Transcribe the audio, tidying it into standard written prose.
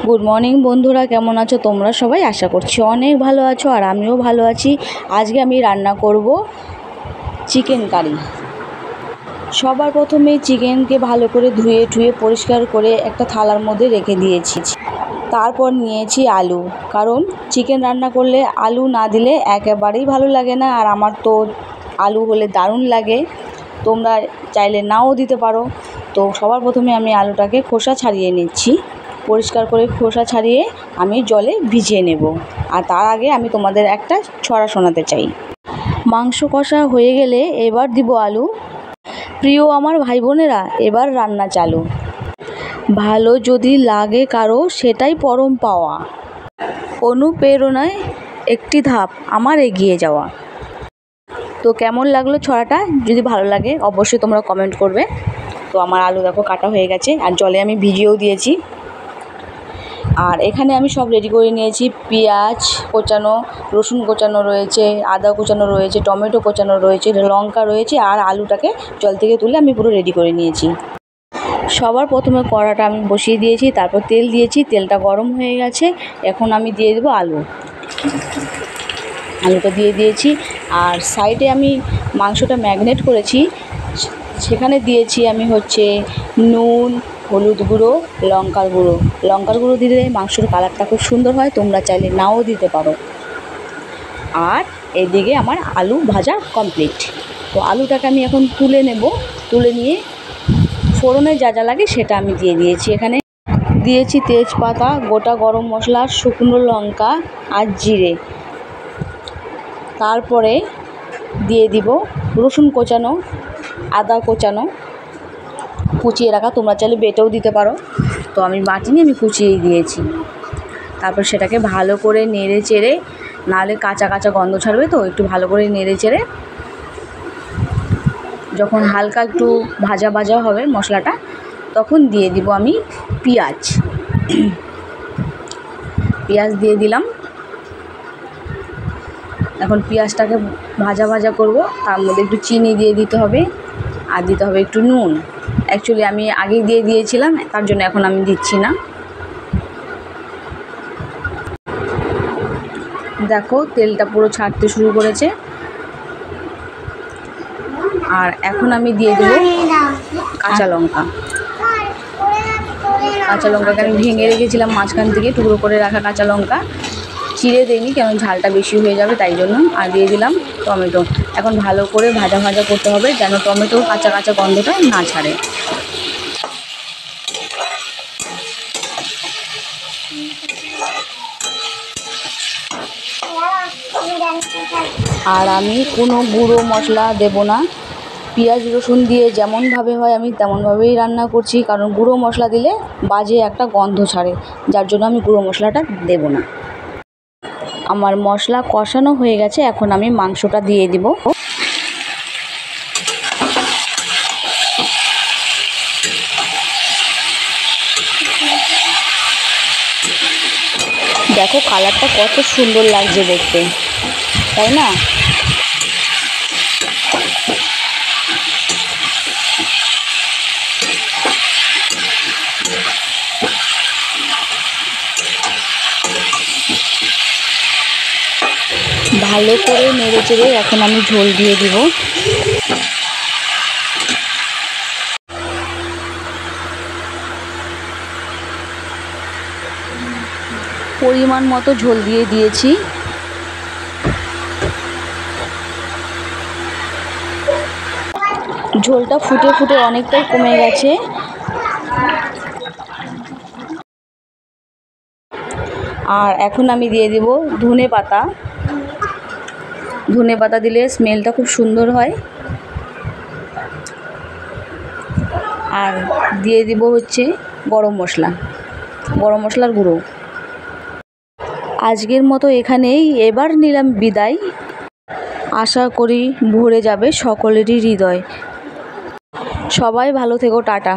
Good morning বন্ধুরা, কেমন আছো তোমরা সবাই? আশা করছি অনেক ভালো আছো আর আমিও ভালো আছি। আজকে আমি রান্না করব চিকেন কারি। সবার প্রথমে চিকেনকে ভালো করে ধুয়ে পরিষ্কার করে একটা থালার মধ্যে রেখে দিয়েছি। তারপর নিয়েছি আলু, কারণ চিকেন রান্না করলে আলু না দিলে একেবারেই ভালো লাগে না। আর আমার তো আলু হলে দারুণ লাগে, তোমরা চাইলে নাও দিতে পারো। তো সবার প্রথমে আমি আলুটাকে খোসা ছাড়িয়ে নিচ্ছি। পরিষ্কার করে খোসা ছাড়িয়ে আমি জলে ভিজিয়ে নেব। আর তার আগে আমি তোমাদের একটা ছড়া শোনাতে চাই। মাংস কষা হয়ে গেলে এবার দিব আলু। প্রিয় আমার ভাই বোনেরা, এবার রান্না চালু। ভালো যদি লাগে কারো, সেটাই পরম পাওয়া। অনুপ্রেরণায় একটি ধাপ আমার এগিয়ে যাওয়া। তো কেমন লাগলো ছড়াটা? যদি ভালো লাগে অবশ্যই তোমরা কমেন্ট করবে। তো আমার আলু দেখো কাটা হয়ে গেছে, আর জলে আমি ভিজিয়েও দিয়েছি। আর এখানে আমি সব রেডি করে নিয়েছি। পেঁয়াজ কোচানো, রসুন কোচানো রয়েছে, আদা কোচানো রয়েছে, টমেটো কোচানো রয়েছে, লঙ্কা রয়েছে, আর আলুটাকে জল থেকে তুলে আমি পুরো রেডি করে নিয়েছি। সবার প্রথমে কড়াটা আমি বসিয়ে দিয়েছি, তারপর তেল দিয়েছি। তেলটা গরম হয়ে গেছে, এখন আমি দিয়ে দেবো আলুটা দিয়ে দিয়েছি। আর সাইডে আমি মাংসটা ম্যারিনেট করেছি, সেখানে দিয়েছি আমি নুন, হলুদ গুঁড়ো, লঙ্কার গুঁড়ো দিলে মাংসের কালারটা খুব সুন্দর হয়, তোমরা চাইলে নাও দিতে পারো। আর এদিকে আমার আলু ভাজা কমপ্লিট। তো আলুটাকে আমি এখন তুলে নেব। তুলে নিয়ে ফোড়নে যা যা লাগে সেটা আমি দিয়ে দিয়েছি। এখানে দিয়েছি তেজপাতা, গোটা গরম মশলা, শুকনো লঙ্কা আর জিরে। তারপরে দিয়ে দিব রসুন কোচানো, আদা কোচানো, কুচিয়ে রাখা, তোমরা চাইলে বেটেও দিতে পারো। তো আমি বাটিনি, আমি কুচিয়েই দিয়েছি। তারপর সেটাকে ভালো করে নেড়ে চেড়ে, নাহলে কাঁচা কাঁচা গন্ধ ছাড়বে, তো একটু ভালো করে নেড়ে চেড়ে যখন হালকা একটু ভাজা ভাজা হবে মশলাটা, তখন দিয়ে দিব আমি পেঁয়াজ দিয়ে দিলাম। এখন পেঁয়াজটাকে ভাজা ভাজা করব, তার মধ্যে একটু চিনি দিয়ে দিতে হবে, আর দিতে হবে একটু নুন। অ্যাকচুয়ালি আমি আগেই দিয়ে দিয়েছিলাম, তার জন্য এখন আমি দিচ্ছি না। দেখো তেলটা পুরো ছাড়তে শুরু করেছে। আর এখন আমি দিয়ে দেবো কাঁচা লঙ্কাকে আমি ভেঙে রেখেছিলাম, মাঝখান থেকে টুকরো করে রাখা কাঁচা লঙ্কা, চিড়ে দিইনি কারণ ঝালটা বেশি হয়ে যাবে তাই জন্য। আর দিয়ে দিলাম টমেটো। এখন ভালো করে ভাজা ভাজা করতে হবে, যেন টমেটো কাঁচা কাঁচা গন্ধটা না ছাড়ে। আর আমি কোনো গুঁড়ো মশলা দেব না। পেঁয়াজ রসুন দিয়ে যেমনভাবে হয় আমি তেমনভাবেই রান্না করছি, কারণ গুঁড়ো মশলা দিলে বাজে একটা গন্ধ ছাড়ে, যার জন্য আমি গুঁড়ো মশলাটা দেব না। আমার মশলা কষানো হয়ে গেছে, এখন আমি মাংসটা দিয়ে দিব। দেখো কালারটা কত সুন্দর লাগছে দেখতে, তাই না? ভালো করে নেড়ে চেড়ে এখন আমি ঝোল দিয়ে দিব। পরিমাণ মতো ঝোল দিয়ে দিয়েছি। ঝোলটা ফুটে ফুটে অনেকটাই কমে গেছে। আর এখন আমি দিয়ে দিব ধনে পাতা দিলে স্মেলটা খুব সুন্দর হয়। আর দিয়ে দিব গরম মশলার গুঁড়ো। আজকের মতো এখানেই, এবার নিলাম বিদায়। আশা করি ভরে যাবে সকলেরই হৃদয়। সবাই ভালো থেকো, টাটা।